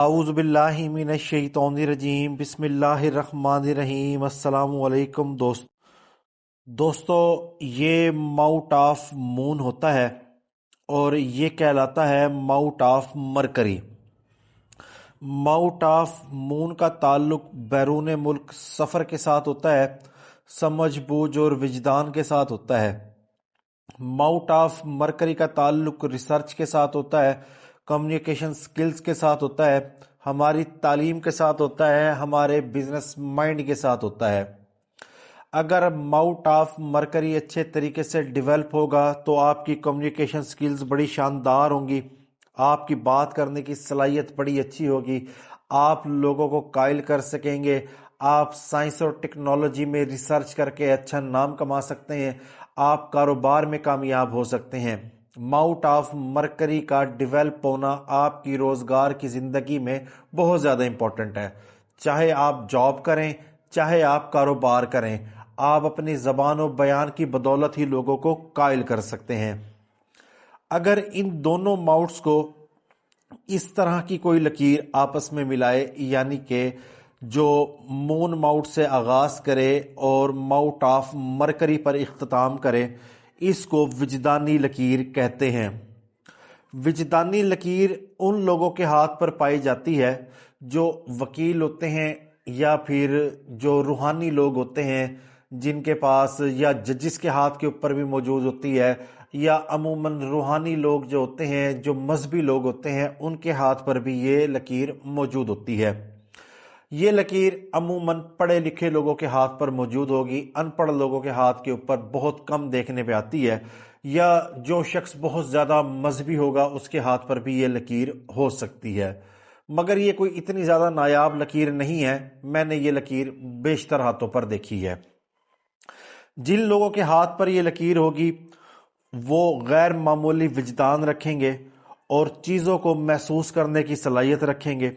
اعوذ باللہ من الشیطان الرجیم بسم اللہ الرحمن الرحیم۔ السلام علیکم دوستو، یہ ماؤٹ آف مون ہوتا ہے اور یہ کہلاتا ہے mount of Mercury. Mount of moon کا تعلق بیرون ملک سفر کے ساتھ ہوتا ہے، سمجھ بوجھ اور وجدان کے ساتھ ہوتا ہے۔ ماؤٹ آف مرکری کا تعلق ریسرچ کے ساتھ ہوتا ہے، کمیونیکیشن سکلز کے ساتھ ہوتا ہے، ہماری تعلیم کے ساتھ ہوتا ہے، ہمارے بزنس مائنڈ کے ساتھ ہوتا ہے۔ اگر ماؤٹ آف مرکری اچھے طریقے سے ڈیولپ ہوگا تو آپ کی کمیونیکیشن سکلز بڑی شاندار ہوں گی، آپ کی بات کرنے کی صلاحیت بڑی اچھی ہوگی، آپ لوگوں کو قائل کر سکیں گے، آپ سائنس اور ٹیکنالوجی میں ریسرچ کر کے اچھا نام کما سکتے ہیں، آپ کاروبار میں کامیاب ہو سکتے ہیں۔ ماؤٹ آف مرکری کا ڈیولپ ہونا آپ کی روزگار کی زندگی میں بہت زیادہ امپورٹنٹ ہے۔ چاہے آپ جاب کریں، چاہے آپ کاروبار کریں، آپ اپنی زبان و بیان کی بدولت ہی لوگوں کو قائل کر سکتے ہیں۔ اگر ان دونوں ماؤٹس کو اس طرح کی کوئی لکیر آپس میں ملائے، یعنی کہ جو مون ماؤٹ سے آغاز کرے اور ماؤٹ آف مرکری پر اختتام کرے، اس کو وجدانی لکیر کہتے ہیں۔ وجدانی لکیر ان لوگوں کے ہاتھ پر پائی جاتی ہے جو وکیل ہوتے ہیں یا پھر جو روحانی لوگ ہوتے ہیں جن کے پاس، یا ججز کے ہاتھ کے اوپر بھی موجود ہوتی ہے، یا عموماً روحانی لوگ جو ہوتے ہیں، جو مذہبی لوگ ہوتے ہیں، ان کے ہاتھ پر بھی یہ لکیر موجود ہوتی ہے۔ یہ لکیر عموماً پڑھے لکھے لوگوں کے ہاتھ پر موجود ہوگی، ان پڑھ لوگوں کے ہاتھ کے اوپر بہت کم دیکھنے پہ آتی ہے، یا جو شخص بہت زیادہ مذہبی ہوگا اس کے ہاتھ پر بھی یہ لکیر ہو سکتی ہے، مگر یہ کوئی اتنی زیادہ نایاب لکیر نہیں ہے۔ میں نے یہ لکیر بیشتر ہاتھوں پر دیکھی ہے۔ جن لوگوں کے ہاتھ پر یہ لکیر ہوگی وہ غیر معمولی وجدان رکھیں گے اور چیزوں کو محسوس کرنے کی صلاحیت رکھیں گے۔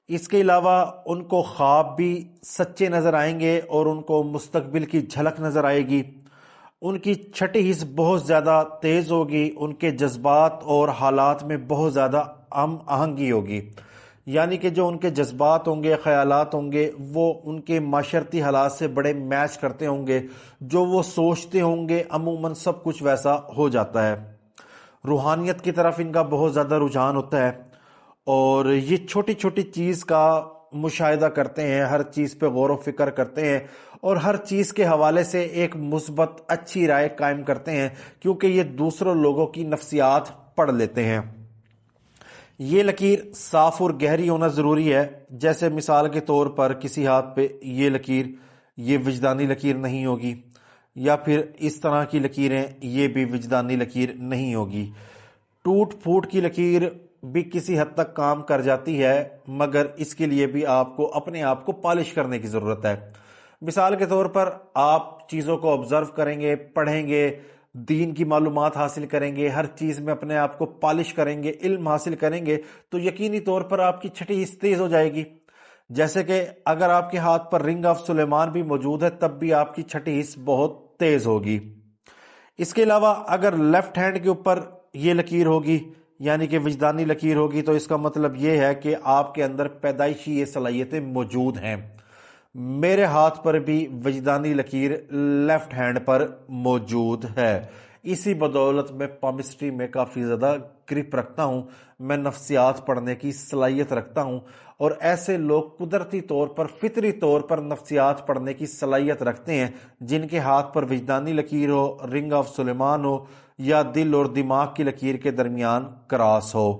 اس کے علاوہ ان کو خواب بھی سچے نظر آئیں گے اور ان کو مستقبل کی جھلک نظر آئے گی۔ ان کی چھٹی حس بہت زیادہ تیز ہوگی، ان کے جذبات اور حالات میں بہت زیادہ ہم آہنگی ہوگی، یعنی کہ جو ان کے جذبات ہوں گے، خیالات ہوں گے، وہ ان کے معاشرتی حالات سے بڑے میچ کرتے ہوں گے، جو وہ سوچتے ہوں گے عموماً سب کچھ ویسا ہو جاتا ہے۔ روحانیت کی طرف ان کا بہت زیادہ رجحان ہوتا ہے اور یہ چھوٹی چھوٹی چیز کا مشاہدہ کرتے ہیں، ہر چیز پہ غور و فکر کرتے ہیں اور ہر چیز کے حوالے سے ایک مثبت اچھی رائے قائم کرتے ہیں، کیونکہ یہ دوسروں لوگوں کی نفسیات پڑھ لیتے ہیں۔ یہ لکیر صاف اور گہری ہونا ضروری ہے، جیسے مثال کے طور پر کسی ہاتھ پہ یہ لکیر، یہ وجدانی لکیر نہیں ہوگی، یا پھر اس طرح کی لکیریں، یہ بھی وجدانی لکیر نہیں ہوگی۔ ٹوٹ پھوٹ کی لکیر بھی کسی حد تک کام کر جاتی ہے، مگر اس کے لیے بھی آپ کو اپنے آپ کو پالش کرنے کی ضرورت ہے۔ مثال کے طور پر آپ چیزوں کو آبزرو کریں گے، پڑھیں گے، دین کی معلومات حاصل کریں گے، ہر چیز میں اپنے آپ کو پالش کریں گے، علم حاصل کریں گے، تو یقینی طور پر آپ کی چھٹی حس تیز ہو جائے گی۔ جیسے کہ اگر آپ کے ہاتھ پر رنگ آف سلیمان بھی موجود ہے تب بھی آپ کی چھٹی حس بہت تیز ہوگی۔ اس کے علاوہ اگر لیفٹ ہینڈ کے اوپر یہ لکیر ہوگی، یعنی کہ وجدانی لکیر ہوگی، تو اس کا مطلب یہ ہے کہ آپ کے اندر پیدائشی یہ صلاحیتیں موجود ہیں۔ میرے ہاتھ پر بھی وجدانی لکیر لیفٹ ہینڈ پر موجود ہے، اسی بدولت میں پامسٹری میں کافی زیادہ گرپ رکھتا ہوں، میں نفسیات پڑھنے کی صلاحیت رکھتا ہوں، اور ایسے لوگ قدرتی طور پر، فطری طور پر نفسیات پڑھنے کی صلاحیت رکھتے ہیں جن کے ہاتھ پر وجدانی لکیر ہو، رنگ آف سلیمان ہو، یا دل اور دماغ کی لکیر کے درمیان کراس ہو۔